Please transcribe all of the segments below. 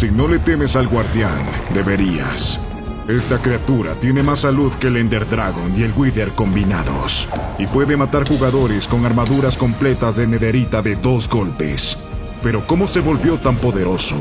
Si no le temes al guardián, deberías. Esta criatura tiene más salud que el Ender Dragon y el Wither combinados, y puede matar jugadores con armaduras completas de nederita de 2 golpes. Pero ¿cómo se volvió tan poderoso?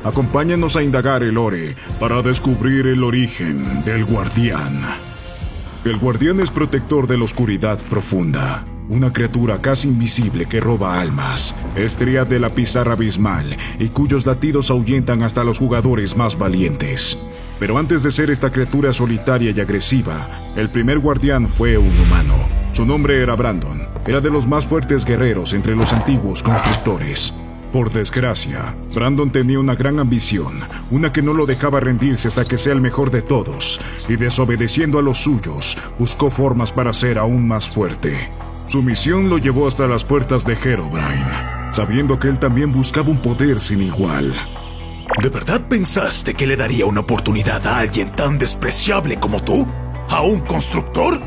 Acompáñanos a indagar el lore para descubrir el origen del guardián. El guardián es protector de la oscuridad profunda, una criatura casi invisible que roba almas, estrella de la pizarra abismal y cuyos latidos ahuyentan hasta los jugadores más valientes. Pero antes de ser esta criatura solitaria y agresiva, el primer guardián fue un humano. Su nombre era Brandon. Era de los más fuertes guerreros entre los antiguos constructores. Por desgracia, Brandon tenía una gran ambición, una que no lo dejaba rendirse hasta que sea el mejor de todos, y desobedeciendo a los suyos, buscó formas para ser aún más fuerte. Su misión lo llevó hasta las puertas de Herobrine, sabiendo que él también buscaba un poder sin igual. ¿De verdad pensaste que le daría una oportunidad a alguien tan despreciable como tú? ¿A un constructor?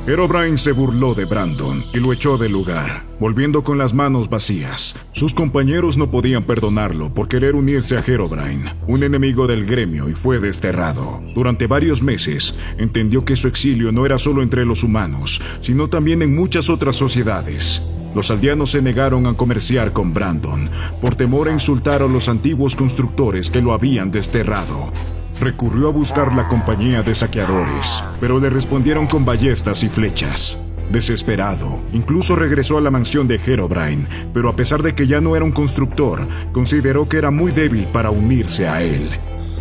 Herobrine se burló de Brandon y lo echó del lugar, volviendo con las manos vacías. Sus compañeros no podían perdonarlo por querer unirse a Herobrine, un enemigo del gremio, y fue desterrado. Durante varios meses, entendió que su exilio no era solo entre los humanos, sino también en muchas otras sociedades. Los aldeanos se negaron a comerciar con Brandon, por temor a insultar a los antiguos constructores que lo habían desterrado. Recurrió a buscar la compañía de saqueadores, pero le respondieron con ballestas y flechas. Desesperado, incluso regresó a la mansión de Herobrine, pero a pesar de que ya no era un constructor, consideró que era muy débil para unirse a él.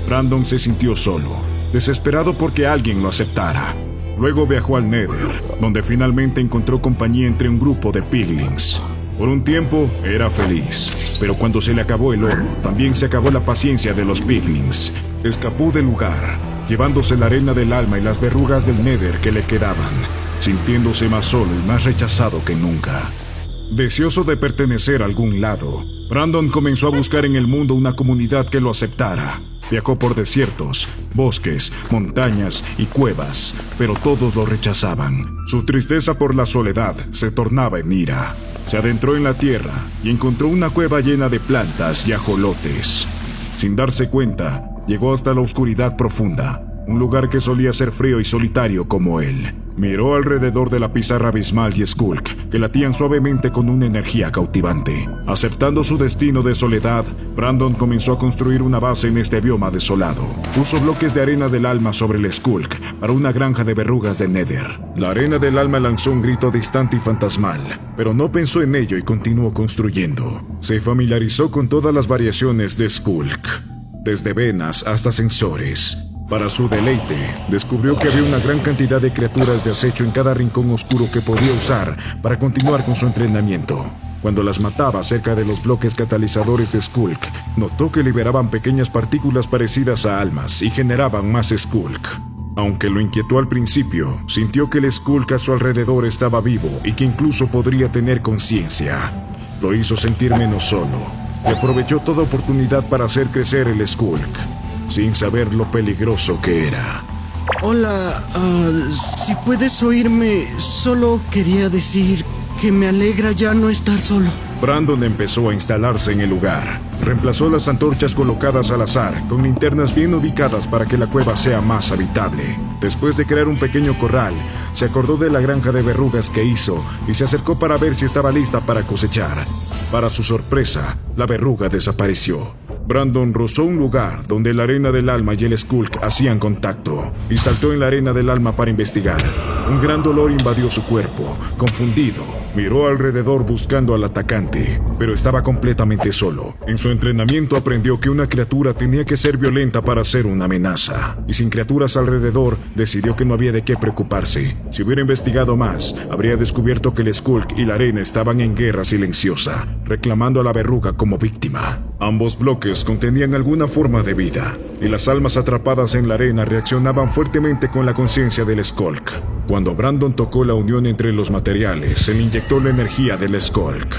Brandon se sintió solo, desesperado porque alguien lo aceptara. Luego viajó al Nether, donde finalmente encontró compañía entre un grupo de piglins. Por un tiempo era feliz, pero cuando se le acabó el oro, también se acabó la paciencia de los piglins. Escapó del lugar, llevándose la arena del alma y las verrugas del Nether que le quedaban, sintiéndose más solo y más rechazado que nunca. Deseoso de pertenecer a algún lado, Brandon comenzó a buscar en el mundo una comunidad que lo aceptara. Viajó por desiertos, bosques, montañas y cuevas, pero todos lo rechazaban. Su tristeza por la soledad se tornaba en ira. Se adentró en la tierra y encontró una cueva llena de plantas y ajolotes. Sin darse cuenta, llegó hasta la oscuridad profunda, un lugar que solía ser frío y solitario como él. Miró alrededor de la pizarra abismal y Skulk, que latían suavemente con una energía cautivante. Aceptando su destino de soledad, Brandon comenzó a construir una base en este bioma desolado. Puso bloques de arena del alma sobre el Skulk para una granja de verrugas de Nether. La arena del alma lanzó un grito distante y fantasmal, pero no pensó en ello y continuó construyendo. Se familiarizó con todas las variaciones de Skulk, desde venas hasta sensores. Para su deleite, descubrió que había una gran cantidad de criaturas de acecho en cada rincón oscuro que podía usar para continuar con su entrenamiento. Cuando las mataba cerca de los bloques catalizadores de Skulk, notó que liberaban pequeñas partículas parecidas a almas y generaban más Skulk. Aunque lo inquietó al principio, sintió que el Skulk a su alrededor estaba vivo y que incluso podría tener conciencia. Lo hizo sentir menos solo y aprovechó toda oportunidad para hacer crecer el Skulk, sin saber lo peligroso que era. Hola, si puedes oírme, solo quería decir que me alegra ya no estar solo. Brandon empezó a instalarse en el lugar. Reemplazó las antorchas colocadas al azar con linternas bien ubicadas para que la cueva sea más habitable. Después de crear un pequeño corral, se acordó de la granja de verrugas que hizo y se acercó para ver si estaba lista para cosechar. Para su sorpresa, la verruga desapareció. Brandon rozó un lugar donde la arena del alma y el Skulk hacían contacto y saltó en la arena del alma para investigar. Un gran dolor invadió su cuerpo. Confundido, miró alrededor buscando al atacante, pero estaba completamente solo. En su entrenamiento aprendió que una criatura tenía que ser violenta para ser una amenaza, y sin criaturas alrededor, decidió que no había de qué preocuparse. Si hubiera investigado más, habría descubierto que el Skulk y la arena estaban en guerra silenciosa, reclamando a la verruga como víctima. Ambos bloques contenían alguna forma de vida, y las almas atrapadas en la arena reaccionaban fuertemente con la conciencia del Skulk. Cuando Brandon tocó la unión entre los materiales, se le inyectó la energía del Skulk.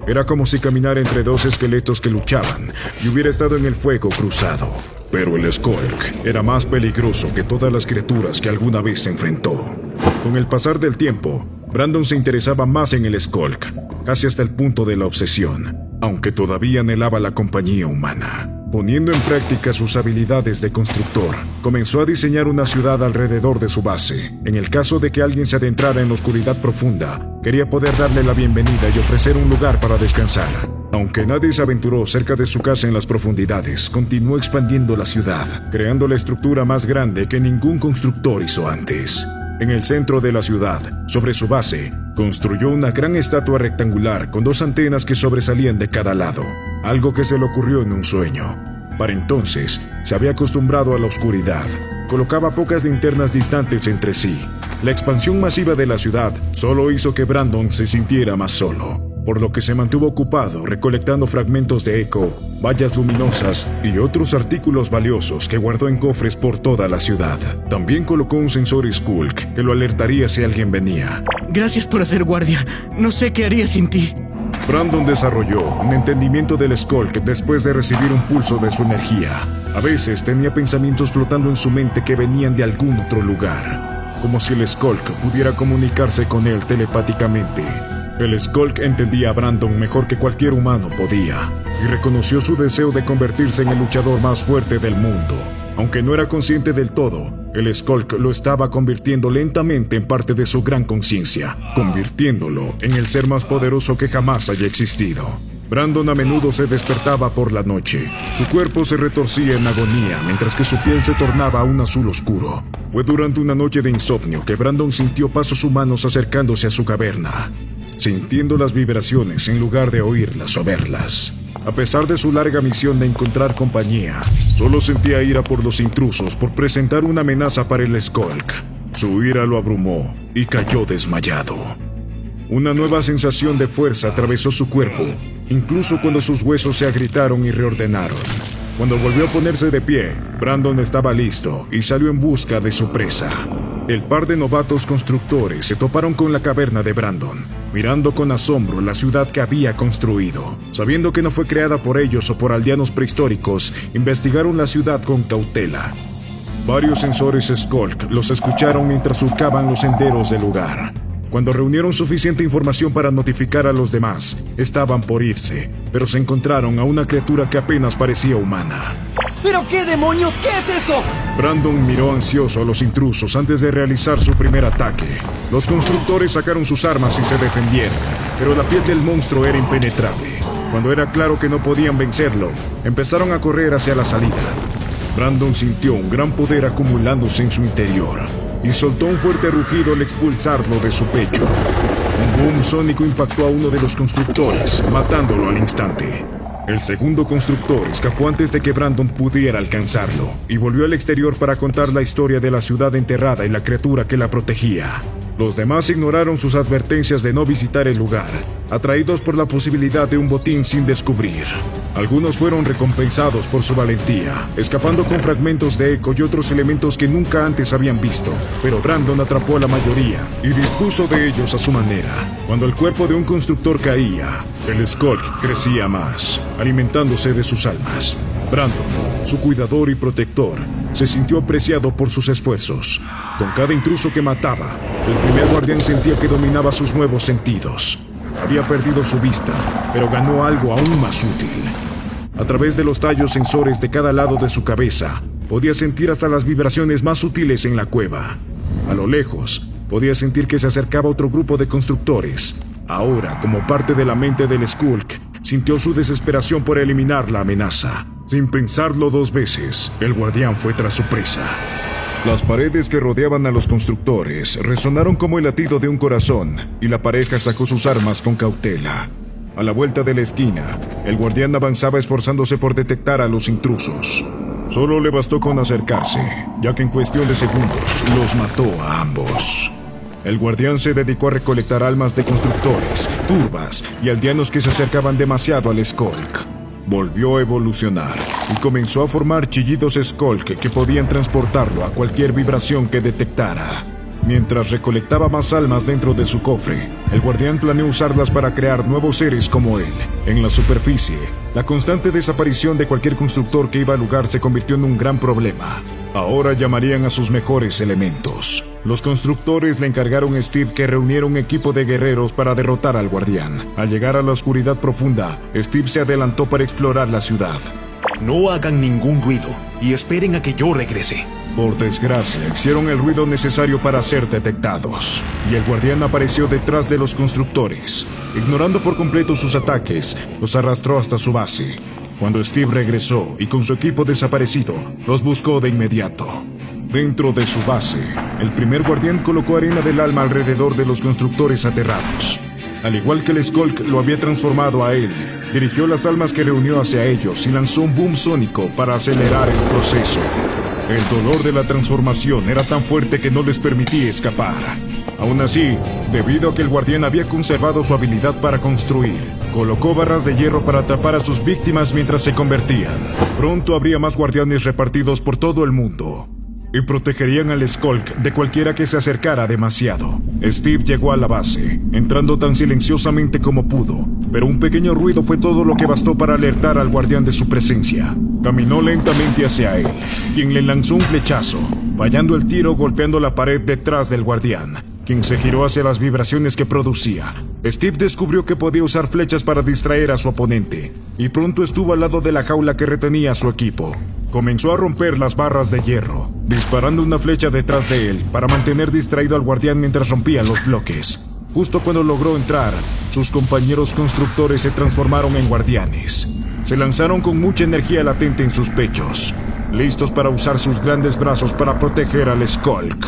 Era como si caminara entre dos esqueletos que luchaban y hubiera estado en el fuego cruzado. Pero el Skulk era más peligroso que todas las criaturas que alguna vez se enfrentó. Con el pasar del tiempo, Brandon se interesaba más en el Skulk, casi hasta el punto de la obsesión, aunque todavía anhelaba la compañía humana. Poniendo en práctica sus habilidades de constructor, comenzó a diseñar una ciudad alrededor de su base. En el caso de que alguien se adentrara en la oscuridad profunda, quería poder darle la bienvenida y ofrecer un lugar para descansar. Aunque nadie se aventuró cerca de su casa en las profundidades, continuó expandiendo la ciudad, creando la estructura más grande que ningún constructor hizo antes. En el centro de la ciudad, sobre su base, construyó una gran estatua rectangular con 2 antenas que sobresalían de cada lado, algo que se le ocurrió en un sueño. Para entonces, se había acostumbrado a la oscuridad. Colocaba pocas linternas distantes entre sí. La expansión masiva de la ciudad solo hizo que Brandon se sintiera más solo, por lo que se mantuvo ocupado recolectando fragmentos de eco, vallas luminosas y otros artículos valiosos que guardó en cofres por toda la ciudad. También colocó un sensor Skulk que lo alertaría si alguien venía. Gracias por hacer guardia. No sé qué haría sin ti. Brandon desarrolló un entendimiento del Skulk después de recibir un pulso de su energía. A veces tenía pensamientos flotando en su mente que venían de algún otro lugar, como si el Skulk pudiera comunicarse con él telepáticamente. El Skulk entendía a Brandon mejor que cualquier humano podía, y reconoció su deseo de convertirse en el luchador más fuerte del mundo. Aunque no era consciente del todo, el Skulk lo estaba convirtiendo lentamente en parte de su gran conciencia, convirtiéndolo en el ser más poderoso que jamás haya existido. Brandon a menudo se despertaba por la noche. Su cuerpo se retorcía en agonía, mientras que su piel se tornaba un azul oscuro. Fue durante una noche de insomnio que Brandon sintió pasos humanos acercándose a su caverna, sintiendo las vibraciones en lugar de oírlas o verlas. A pesar de su larga misión de encontrar compañía, solo sentía ira por los intrusos por presentar una amenaza para el Skulk. Su ira lo abrumó y cayó desmayado. Una nueva sensación de fuerza atravesó su cuerpo, incluso cuando sus huesos se agrietaron y reordenaron. Cuando volvió a ponerse de pie, Brandon estaba listo y salió en busca de su presa. El par de novatos constructores se toparon con la caverna de Brandon, mirando con asombro la ciudad que había construido. Sabiendo que no fue creada por ellos o por aldeanos prehistóricos, investigaron la ciudad con cautela. Varios sensores Skulk los escucharon mientras surcaban los senderos del lugar. Cuando reunieron suficiente información para notificar a los demás, estaban por irse, pero se encontraron a una criatura que apenas parecía humana. ¿Pero qué demonios? ¿Qué es eso? Brandon miró ansioso a los intrusos antes de realizar su primer ataque. Los constructores sacaron sus armas y se defendieron, pero la piel del monstruo era impenetrable. Cuando era claro que no podían vencerlo, empezaron a correr hacia la salida. Brandon sintió un gran poder acumulándose en su interior y soltó un fuerte rugido al expulsarlo de su pecho. Un boom sónico impactó a uno de los constructores, matándolo al instante. El segundo constructor escapó antes de que Brandon pudiera alcanzarlo y volvió al exterior para contar la historia de la ciudad enterrada y la criatura que la protegía. Los demás ignoraron sus advertencias de no visitar el lugar, atraídos por la posibilidad de un botín sin descubrir. Algunos fueron recompensados por su valentía, escapando con fragmentos de eco y otros elementos que nunca antes habían visto, pero Brandon atrapó a la mayoría y dispuso de ellos a su manera. Cuando el cuerpo de un constructor caía, el Skulk crecía más, alimentándose de sus almas. Brandon, su cuidador y protector, se sintió apreciado por sus esfuerzos. Con cada intruso que mataba, el primer guardián sentía que dominaba sus nuevos sentidos. Había perdido su vista, pero ganó algo aún más útil. A través de los tallos sensores de cada lado de su cabeza, podía sentir hasta las vibraciones más sutiles en la cueva. A lo lejos, podía sentir que se acercaba otro grupo de constructores. Ahora, como parte de la mente del Skulk, sintió su desesperación por eliminar la amenaza. Sin pensarlo 2 veces, el guardián fue tras su presa. Las paredes que rodeaban a los constructores resonaron como el latido de un corazón, y la pareja sacó sus armas con cautela. A la vuelta de la esquina, el guardián avanzaba esforzándose por detectar a los intrusos. Solo le bastó con acercarse, ya que en cuestión de segundos los mató a ambos. El guardián se dedicó a recolectar almas de constructores, turbas y aldeanos que se acercaban demasiado al Skulk. Volvió a evolucionar y comenzó a formar chillidos Skulk que podían transportarlo a cualquier vibración que detectara. Mientras recolectaba más almas dentro de su cofre, el guardián planeó usarlas para crear nuevos seres como él. En la superficie, la constante desaparición de cualquier constructor que iba al lugar se convirtió en un gran problema. Ahora llamarían a sus mejores elementos. Los constructores le encargaron a Steve que reuniera un equipo de guerreros para derrotar al guardián. Al llegar a la oscuridad profunda, Steve se adelantó para explorar la ciudad. No hagan ningún ruido y esperen a que yo regrese. Por desgracia, hicieron el ruido necesario para ser detectados, y el guardián apareció detrás de los constructores. Ignorando por completo sus ataques, los arrastró hasta su base. Cuando Steve regresó y con su equipo desaparecido, los buscó de inmediato. Dentro de su base, el primer guardián colocó arena del alma alrededor de los constructores aterrados. Al igual que el Skulk lo había transformado a él, dirigió las almas que reunió hacia ellos y lanzó un boom sónico para acelerar el proceso. El dolor de la transformación era tan fuerte que no les permitía escapar. Aún así, debido a que el guardián había conservado su habilidad para construir, colocó barras de hierro para atrapar a sus víctimas mientras se convertían. Pronto habría más guardianes repartidos por todo el mundo y protegerían al Skulk de cualquiera que se acercara demasiado. Steve llegó a la base, entrando tan silenciosamente como pudo, pero un pequeño ruido fue todo lo que bastó para alertar al guardián de su presencia. Caminó lentamente hacia él, quien le lanzó un flechazo, fallando el tiro golpeando la pared detrás del guardián, quien se giró hacia las vibraciones que producía. Steve descubrió que podía usar flechas para distraer a su oponente, y pronto estuvo al lado de la jaula que retenía a su equipo. Comenzó a romper las barras de hierro, disparando una flecha detrás de él para mantener distraído al guardián mientras rompía los bloques. Justo cuando logró entrar, sus compañeros constructores se transformaron en guardianes. Se lanzaron con mucha energía latente en sus pechos, listos para usar sus grandes brazos para proteger al Skulk.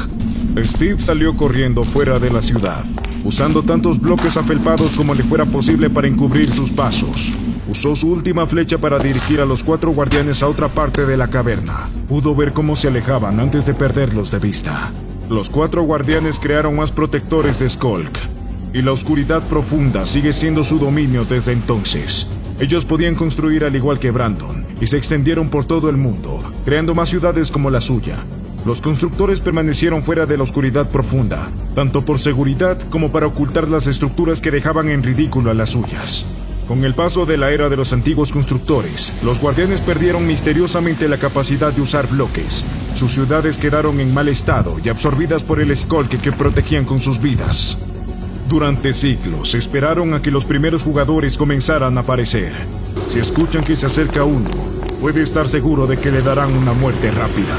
Steve salió corriendo fuera de la ciudad, usando tantos bloques afelpados como le fuera posible para encubrir sus pasos. Usó su última flecha para dirigir a los 4 guardianes a otra parte de la caverna. Pudo ver cómo se alejaban antes de perderlos de vista. Los 4 guardianes crearon más protectores de Skulk, y la oscuridad profunda sigue siendo su dominio desde entonces. Ellos podían construir al igual que Brandon, y se extendieron por todo el mundo, creando más ciudades como la suya. Los constructores permanecieron fuera de la oscuridad profunda, tanto por seguridad como para ocultar las estructuras que dejaban en ridículo a las suyas. Con el paso de la era de los antiguos constructores, los guardianes perdieron misteriosamente la capacidad de usar bloques. Sus ciudades quedaron en mal estado y absorbidas por el Skulk que protegían con sus vidas. Durante siglos esperaron a que los primeros jugadores comenzaran a aparecer. Si escuchan que se acerca uno, puede estar seguro de que le darán una muerte rápida.